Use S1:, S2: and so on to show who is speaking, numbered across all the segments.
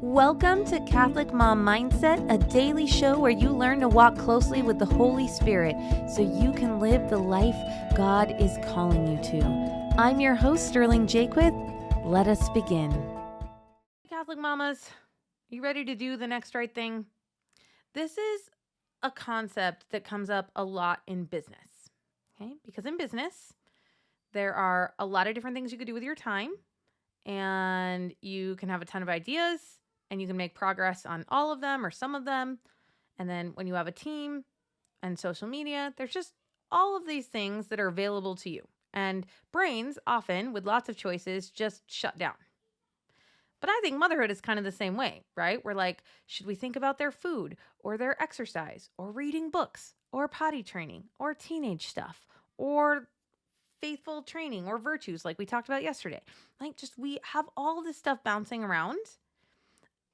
S1: Welcome to Catholic Mom Mindset, a daily show where you learn to walk closely with the Holy Spirit so you can live the life God is calling you to. I'm your host, Sterling Jaquith. Let us begin. Catholic mamas, you ready to do the next right thing? This is a concept that comes up a lot in business, okay? Because in business, there are a lot of different things you could do with your time, and you can have a ton of ideas, and you can make progress on all of them or some of them. And then when you have a team and social media, there's just all of these things that are available to you. And brains often, with lots of choices, just shut down. But I think motherhood is kind of the same way, right? We're like, should we think about their food or their exercise or reading books or potty training or teenage stuff or faithful training or virtues like we talked about yesterday? Like, just we have all this stuff bouncing around.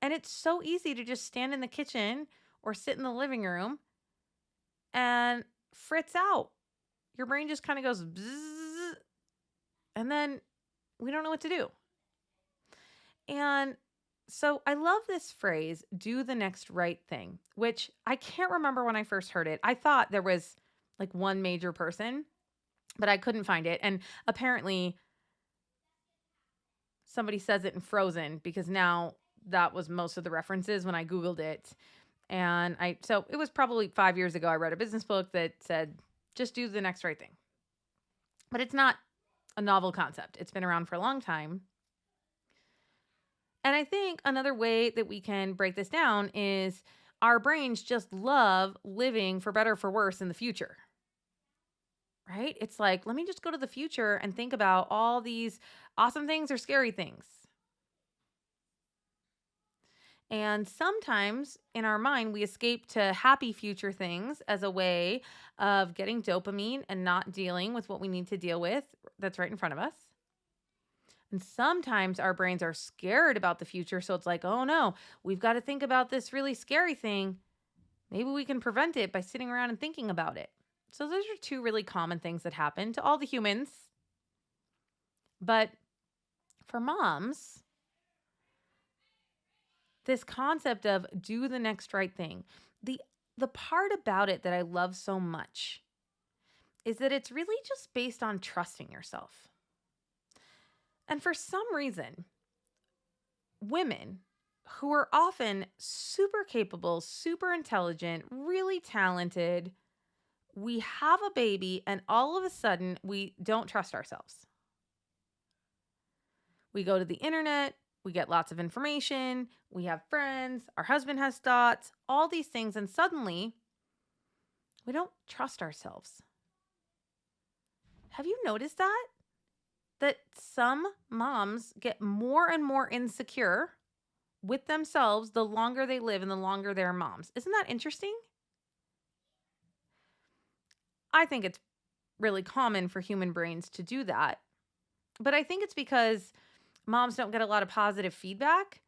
S1: And it's so easy to just stand in the kitchen or sit in the living room and fritz out. Your brain just kind of goes bzzz, and then we don't know what to do. And so I love this phrase, do the next right thing, which I can't remember when I first heard it. I thought there was like one major person, but I couldn't find it. And apparently somebody says it in Frozen, because now that was most of the references when I Googled it. And so it was probably 5 years ago, I read a business book that said, just do the next right thing. But it's not a novel concept. It's been around for a long time. And I think another way that we can break this down is our brains just love living for better, for worse in the future. Right? It's like, let me just go to the future and think about all these awesome things or scary things. And sometimes in our mind, we escape to happy future things as a way of getting dopamine and not dealing with what we need to deal with that's right in front of us. And sometimes our brains are scared about the future. So it's like, oh no, we've got to think about this really scary thing. Maybe we can prevent it by sitting around and thinking about it. So those are two really common things that happen to all the humans. But for moms, this concept of do the next right thing, the part about it that I love so much is that it's really just based on trusting yourself. And for some reason, women who are often super capable, super intelligent, really talented, we have a baby and all of a sudden we don't trust ourselves. We go to the internet, we get lots of information, we have friends, our husband has thoughts, all these things, and suddenly we don't trust ourselves. Have you noticed that? That some moms get more and more insecure with themselves the longer they live and the longer they're moms. Isn't that interesting? I think it's really common for human brains to do that. But I think it's because moms don't get a lot of positive feedback.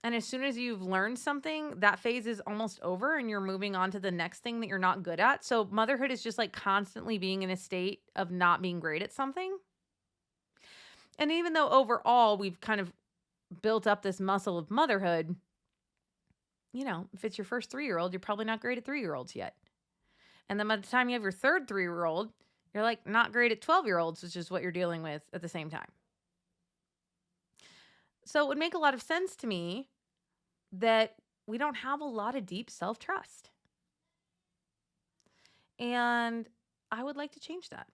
S1: And as soon as you've learned something, that phase is almost over and you're moving on to the next thing that you're not good at. So motherhood is just like constantly being in a state of not being great at something. And even though overall we've kind of built up this muscle of motherhood, you know, if it's your first 3-year-old, you're probably not great at 3-year-olds yet. And then by the time you have your third 3-year-old, you're like not great at 12-year-olds, which is what you're dealing with at the same time. So it would make a lot of sense to me that we don't have a lot of deep self-trust. And I would like to change that.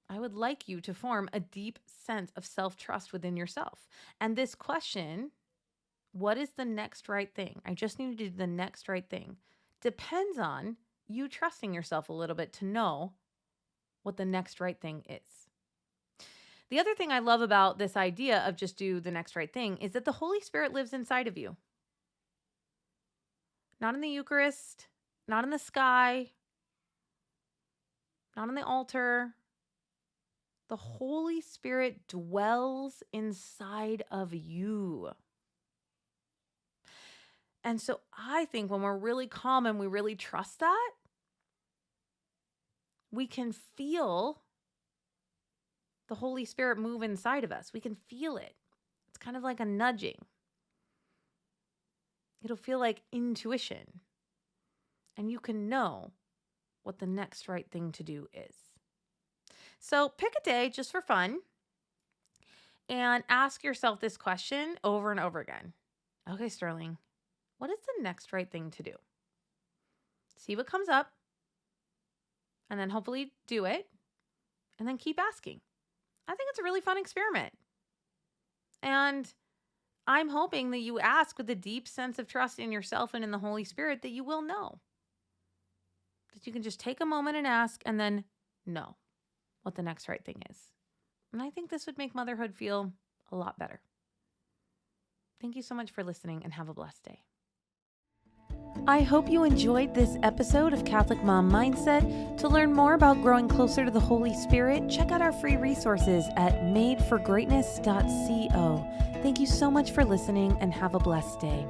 S1: I would like you to form a deep sense of self-trust within yourself. And this question, what is the next right thing? I just need to do the next right thing. Depends on you trusting yourself a little bit to know what the next right thing is. The other thing I love about this idea of just do the next right thing is that the Holy Spirit lives inside of you. Not in the Eucharist, not in the sky, not on the altar. The Holy Spirit dwells inside of you. And so I think when we're really calm and we really trust that, we can feel the Holy Spirit move inside of us. We can feel it. It's kind of like a nudging. It'll feel like intuition. And you can know what the next right thing to do is. So pick a day just for fun and ask yourself this question over and over again. Okay, Sterling, what is the next right thing to do? See what comes up, and then hopefully do it, and then keep asking. I think it's a really fun experiment. And I'm hoping that you ask with a deep sense of trust in yourself and in the Holy Spirit that you will know. That you can just take a moment and ask and then know what the next right thing is. And I think this would make motherhood feel a lot better. Thank you so much for listening, and have a blessed day. I hope you enjoyed this episode of Catholic Mom Mindset. To learn more about growing closer to the Holy Spirit, check out our free resources at madeforgreatness.co. Thank you so much for listening, and have a blessed day.